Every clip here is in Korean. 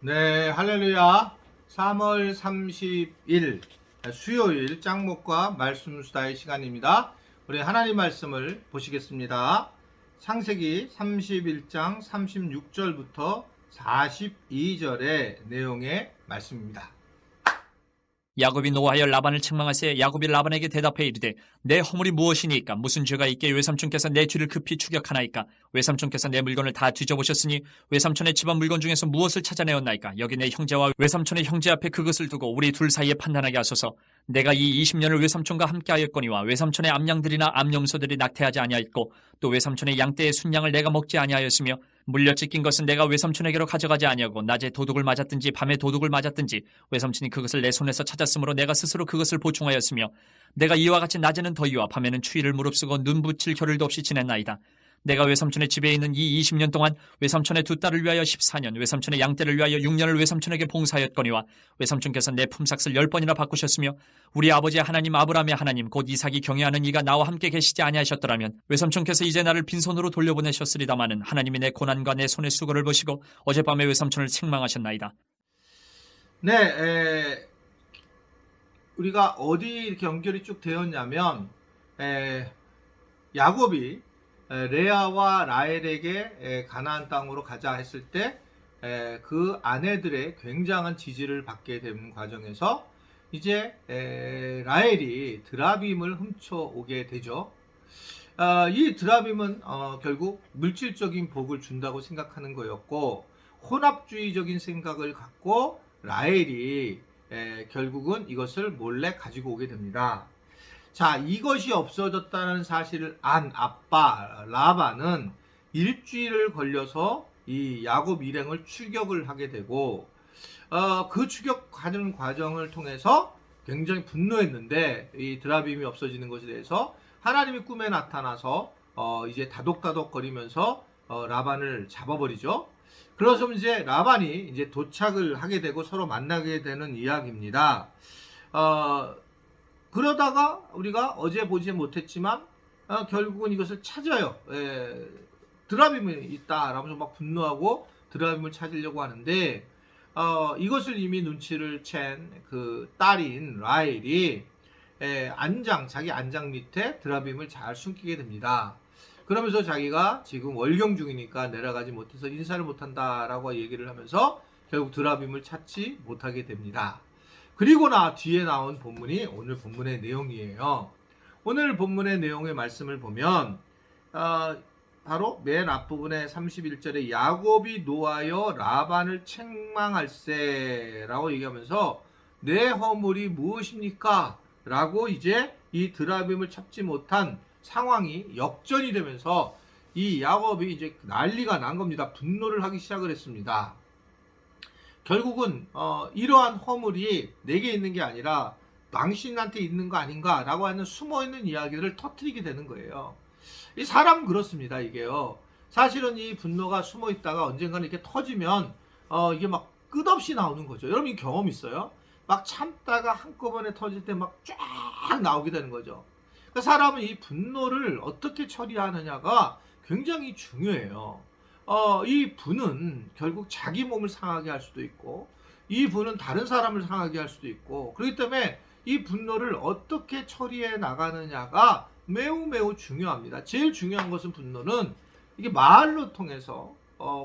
네, 할렐루야. 3월 30일 수요일 짱목과 말씀 수다의 시간입니다. 우리 하나님 말씀을 보시겠습니다. 창세기 31장 36절부터 42절의 내용의 말씀입니다. 야곱이 노하여 라반을 책망하세 야곱이 라반에게 대답해 이르되 내 허물이 무엇이니까 무슨 죄가 있게 외삼촌께서 내 뒤를 급히 추격하나이까 외삼촌께서 내 물건을 다 뒤져보셨으니 외삼촌의 집안 물건 중에서 무엇을 찾아내었나이까 여기 내 형제와 외삼촌의 형제 앞에 그것을 두고 우리 둘 사이에 판단하게 하소서. 내가 이 20년을 외삼촌과 함께하였거니와 외삼촌의 암양들이나 암염소들이 낙태하지 아니하였고 또 외삼촌의 양떼의 순양을 내가 먹지 아니하였으며 물려 찢긴 것은 내가 외삼촌에게로 가져가지 아니하고 낮에 도둑을 맞았든지 밤에 도둑을 맞았든지 외삼촌이 그것을 내 손에서 찾았으므로 내가 스스로 그것을 보충하였으며 내가 이와 같이 낮에는 더위와 밤에는 추위를 무릅쓰고 눈 붙일 겨를도 없이 지냈나이다. 내가 외삼촌의 집에 있는 이 20년 동안 외삼촌의 두 딸을 위하여 14년, 외삼촌의 양떼를 위하여 6년을 외삼촌에게 봉사하였거니와 외삼촌께서 내 품삯을 10번이나 바꾸셨으며 우리 아버지 하나님 아브라함의 하나님 곧 이삭이 경외하는 이가 나와 함께 계시지 아니하셨더라면 외삼촌께서 이제 나를 빈손으로 돌려보내셨으리다마는 하나님이 내 고난과 내 손의 수고를 보시고 어젯밤에 외삼촌을 책망하셨나이다. 네, 우리가 어디 이렇게 연결이 쭉 되었냐면 야곱이 레아와 라헬에게 가나안 땅으로 가자 했을 때 그 아내들의 굉장한 지지를 받게 되는 과정에서 이제 라헬이 드라빔을 훔쳐오게 되죠. 이 드라빔은 결국 물질적인 복을 준다고 생각하는 거였고 혼합주의적인 생각을 갖고 라헬이 결국은 이것을 몰래 가지고 오게 됩니다. 자, 이것이 없어졌다는 사실을 안 아빠 라반은 일주일을 걸려서 이 야곱 일행을 추격을 하게 되고 그 추격하는 과정을 통해서 굉장히 분노했는데 이 드라빔이 없어지는 것에 대해서 하나님이 꿈에 나타나서 이제 다독다독거리면서 라반을 잡아버리죠. 그래서 이제 라반이 이제 도착을 하게 되고 서로 만나게 되는 이야기입니다. 그러다가 우리가 어제 보지 못했지만 결국은 이것을 찾아요. 드라빔이 있다라면서 막 분노하고 드라빔을 찾으려고 하는데 이것을 이미 눈치를 챈 그 딸인 라헬이 자기 안장 밑에 드라빔을 잘 숨기게 됩니다. 그러면서 자기가 지금 월경 중이니까 내려가지 못해서 인사를 못한다라고 얘기를 하면서 결국 드라빔을 찾지 못하게 됩니다. 그리고 뒤에 나온 본문이 오늘 본문의 내용이에요. 오늘 본문의 내용의 말씀을 보면 바로 맨 앞부분에 31절에 야곱이 노하여 라반을 책망할세 라고 얘기하면서 내 허물이 무엇입니까? 라고 이제 이 드라빔을 찾지 못한 상황이 역전이 되면서 이 야곱이 이제 난리가 난 겁니다. 분노를 하기 시작을 했습니다. 결국은 이러한 허물이 내게 있는 게 아니라 당신한테 있는 거 아닌가 라고 하는 숨어있는 이야기를 터뜨리게 되는 거예요. 이 사람은 그렇습니다. 이게요. 사실은 이 분노가 숨어있다가 언젠가는 이렇게 터지면 이게 막 끝없이 나오는 거죠. 여러분 경험 있어요? 막 참다가 한꺼번에 터질 때 막 쫙 나오게 되는 거죠. 그러니까 사람은 이 분노를 어떻게 처리하느냐가 굉장히 중요해요. 이 분은 결국 자기 몸을 상하게 할 수도 있고 이 분은 다른 사람을 상하게 할 수도 있고 그렇기 때문에 이 분노를 어떻게 처리해 나가느냐가 매우 중요합니다. 제일 중요한 것은 분노는 이게 말로 통해서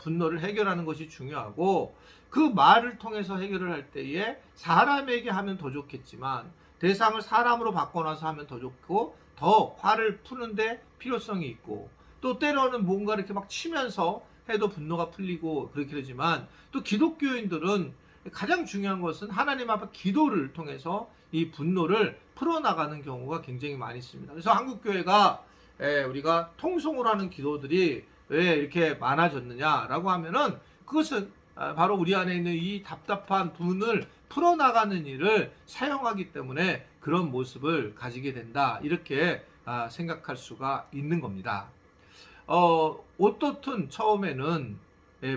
분노를 해결하는 것이 중요하고 그 말을 통해서 해결을 할 때에 사람에게 하면 더 좋겠지만 대상을 사람으로 바꿔놔서 하면 더 좋고 더 화를 푸는데 필요성이 있고 또 때로는 뭔가 이렇게 막 치면서 해도 분노가 풀리고 그렇게 되지만 또 기독교인들은 가장 중요한 것은 하나님 앞에 기도를 통해서 이 분노를 풀어나가는 경우가 굉장히 많이 있습니다. 그래서 한국교회가 우리가 통성으로 하는 기도들이 왜 이렇게 많아졌느냐라고 하면은 그것은 바로 우리 안에 있는 이 답답한 분을 풀어나가는 일을 사용하기 때문에 그런 모습을 가지게 된다 이렇게 생각할 수가 있는 겁니다. 어떻든 처음에는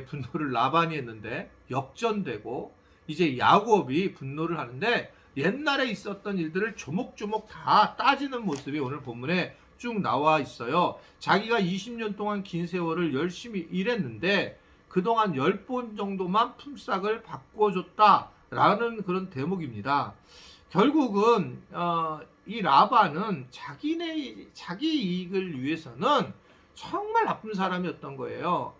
분노를 라반이 했는데 역전되고 이제 야곱이 분노를 하는데 옛날에 있었던 일들을 조목조목 다 따지는 모습이 오늘 본문에 쭉 나와 있어요. 자기가 20년 동안 긴 세월을 열심히 일했는데 그동안 10번 정도만 품삯을 바꿔줬다라는 그런 대목입니다. 결국은 이 라반은 자기 이익을 위해서는 정말 나쁜 사람이었던 거예요.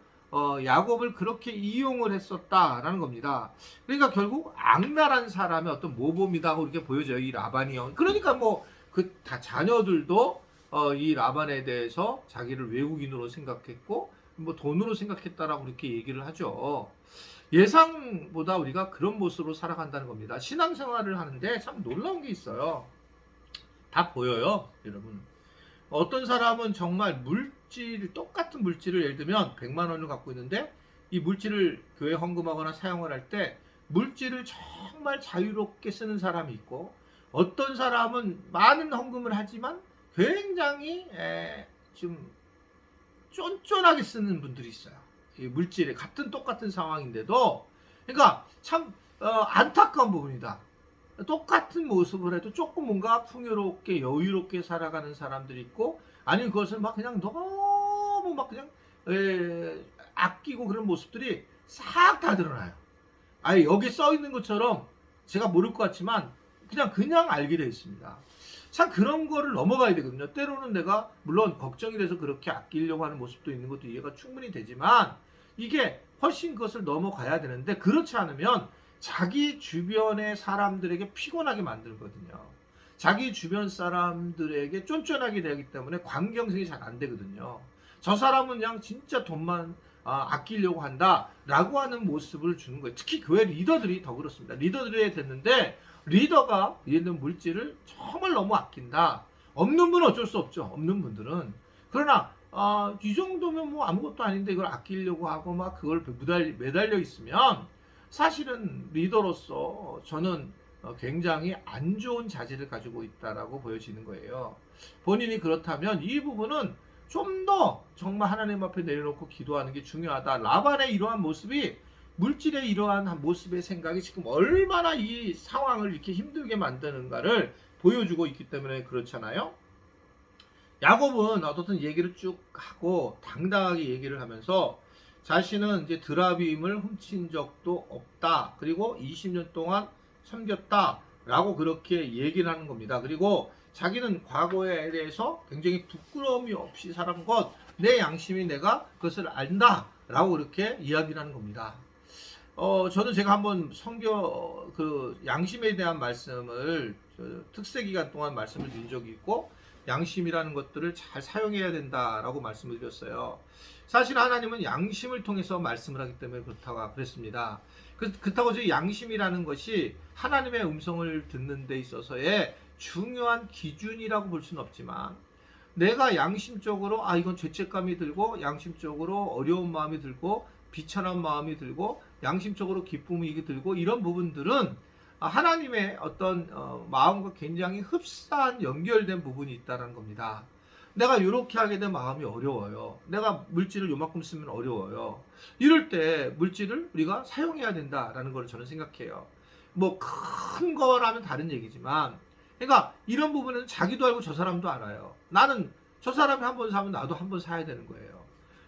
야곱을 그렇게 이용을 했었다라는 겁니다. 그러니까 결국 악랄한 사람의 어떤 모범이다 그렇게 보여져요, 이 라반이요. 그러니까 뭐 그 다 자녀들도 이 라반에 대해서 자기를 외국인으로 생각했고 뭐 돈으로 생각했다라고 그렇게 얘기를 하죠. 예상보다 우리가 그런 모습으로 살아간다는 겁니다. 신앙생활을 하는데 참 놀라운 게 있어요. 다 보여요, 여러분. 어떤 사람은 정말 똑같은 물질을 예를 들면 100만 원을 갖고 있는데 이 물질을 교회 헌금하거나 사용을 할 때 물질을 정말 자유롭게 쓰는 사람이 있고, 어떤 사람은 많은 헌금을 하지만 굉장히 좀 쫀쫀하게 쓰는 분들이 있어요. 이 물질에 똑같은 상황인데도. 그러니까 참 안타까운 부분이다. 똑같은 모습을 해도 조금 뭔가 풍요롭게 여유롭게 살아가는 사람들이 있고, 아니면 그것을 막 그냥 너무 막 그냥 아끼고 그런 모습들이 싹 다 드러나요. 아예 여기 써 있는 것처럼 제가 모를 것 같지만 그냥 알게 되어 있습니다. 참 그런 거를 넘어가야 되거든요. 때로는 내가 물론 걱정이 돼서 그렇게 아끼려고 하는 모습도 있는 것도 이해가 충분히 되지만, 이게 훨씬 그것을 넘어가야 되는데 그렇지 않으면 자기 주변의 사람들에게 피곤하게 만들거든요. 자기 주변 사람들에게 쫀쫀하게 되기 때문에 관계형성이 잘 안 되거든요. 저 사람은 그냥 진짜 돈만 아끼려고 한다라고 하는 모습을 주는 거예요. 특히 교회 리더들이 더 그렇습니다. 리더들이 됐는데 리더가 얘는 물질을 정말 너무 아낀다. 없는 분은 어쩔 수 없죠. 없는 분들은. 그러나 이 정도면 뭐 아무것도 아닌데 이걸 아끼려고 하고 막 그걸 매달려 있으면 사실은 리더로서 저는 굉장히 안 좋은 자질을 가지고 있다라고 보여지는 거예요. 본인이 그렇다면 이 부분은 좀 더 정말 하나님 앞에 내려놓고 기도하는 게 중요하다. 라반의 이러한 모습이, 물질의 이러한 모습의 생각이 지금 얼마나 이 상황을 이렇게 힘들게 만드는가를 보여주고 있기 때문에 그렇잖아요. 야곱은 어떻든 얘기를 쭉 하고 당당하게 얘기를 하면서 자신은 이제 드라빔을 훔친 적도 없다. 그리고 20년 동안 섬겼다라고 그렇게 얘기를 하는 겁니다. 그리고 자기는 과거에 대해서 굉장히 부끄러움이 없이 살은 것, 내 양심이 내가 그것을 안다라고 그렇게 이야기를 하는 겁니다. 저는 제가 한번 양심에 대한 말씀을 특세 기간 동안 말씀을 드린 적이 있고, 양심이라는 것들을 잘 사용해야 된다라고 말씀을 드렸어요. 사실 하나님은 양심을 통해서 말씀을 하기 때문에 그렇다고 그랬습니다. 그렇다고 저 양심이라는 것이 하나님의 음성을 듣는 데 있어서의 중요한 기준이라고 볼 수는 없지만, 내가 양심적으로 이건 죄책감이 들고, 양심적으로 어려운 마음이 들고, 비천한 마음이 들고, 양심적으로 기쁨이 들고, 이런 부분들은 하나님의 어떤 마음과 굉장히 흡사한 연결된 부분이 있다는 겁니다. 내가 이렇게 하게 된 마음이 어려워요. 내가 물질을 요만큼 쓰면 어려워요. 이럴 때 물질을 우리가 사용해야 된다라는 걸 저는 생각해요. 뭐 큰 거라면 다른 얘기지만, 그러니까 이런 부분은 자기도 알고 저 사람도 알아요. 나는 저 사람이 한 번 사면 나도 한 번 사야 되는 거예요.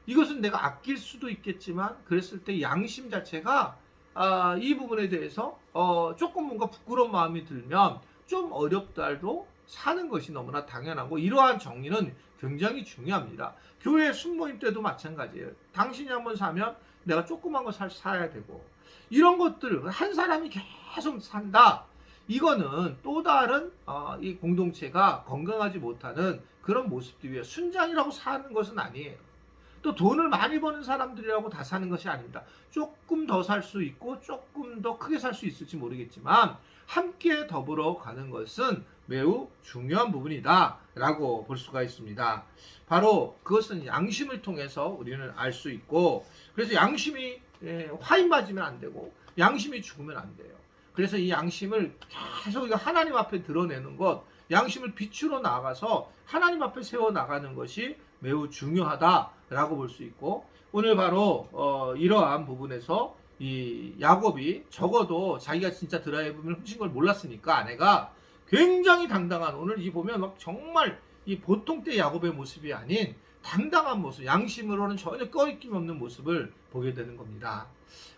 이것은 내가 아낄 수도 있겠지만, 그랬을 때 양심 자체가 이 부분에 대해서 조금 뭔가 부끄러운 마음이 들면 좀 어렵더라도 사는 것이 너무나 당연하고, 이러한 정리는 굉장히 중요합니다. 교회 순모임 때도 마찬가지예요. 당신이 한번 사면 내가 조그만 거 사야 되고, 이런 것들 한 사람이 계속 산다. 이거는 또 다른 이 공동체가 건강하지 못하는 그런 모습들이에요. 순장이라고 사는 것은 아니에요. 또 돈을 많이 버는 사람들이라고 다 사는 것이 아닙니다. 조금 더 살 수 있고 조금 더 크게 살 수 있을지 모르겠지만, 함께 더불어 가는 것은 매우 중요한 부분이다 라고 볼 수가 있습니다. 바로 그것은 양심을 통해서 우리는 알 수 있고, 그래서 양심이 화인 맞으면 안 되고 양심이 죽으면 안 돼요. 그래서 이 양심을 계속 하나님 앞에 드러내는 것, 양심을 빛으로 나가서 하나님 앞에 세워 나가는 것이 매우 중요하다라고 볼 수 있고, 오늘 바로 이러한 부분에서 이 야곱이 적어도 자기가 진짜 드라이브를 훔친 걸 몰랐으니까 아내가 굉장히 당당한, 오늘 이 보면 막 정말 이 보통 때 야곱의 모습이 아닌 당당한 모습, 양심으로는 전혀 꺼리낌 없는 모습을 보게 되는 겁니다.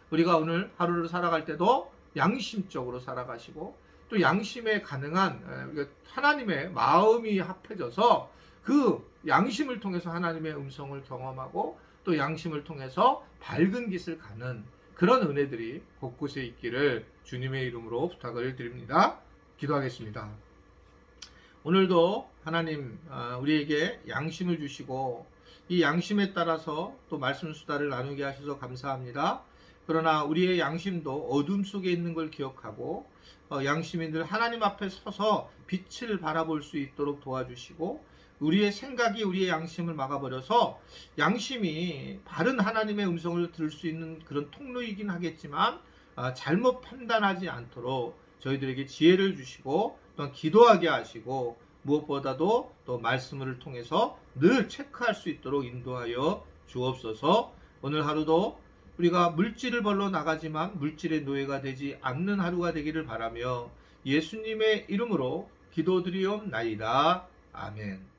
우리가 오늘 하루를 살아갈 때도 양심적으로 살아가시고 또 양심에 가능한 하나님의 마음이 합해져서 그 양심을 통해서 하나님의 음성을 경험하고 또 양심을 통해서 밝은 길을 가는 그런 은혜들이 곳곳에 있기를 주님의 이름으로 부탁을 드립니다. 기도하겠습니다. 오늘도 하나님 우리에게 양심을 주시고 이 양심에 따라서 또 말씀 수다를 나누게 하셔서 감사합니다. 그러나 우리의 양심도 어둠 속에 있는 걸 기억하고 양심이 늘 하나님 앞에 서서 빛을 바라볼 수 있도록 도와주시고 우리의 생각이 우리의 양심을 막아버려서 양심이 바른 하나님의 음성을 들을 수 있는 그런 통로이긴 하겠지만 잘못 판단하지 않도록 저희들에게 지혜를 주시고 또한 기도하게 하시고 무엇보다도 또 말씀을 통해서 늘 체크할 수 있도록 인도하여 주옵소서. 오늘 하루도 우리가 물질을 벌러 나가지만 물질의 노예가 되지 않는 하루가 되기를 바라며 예수님의 이름으로 기도드리옵나이다. 아멘.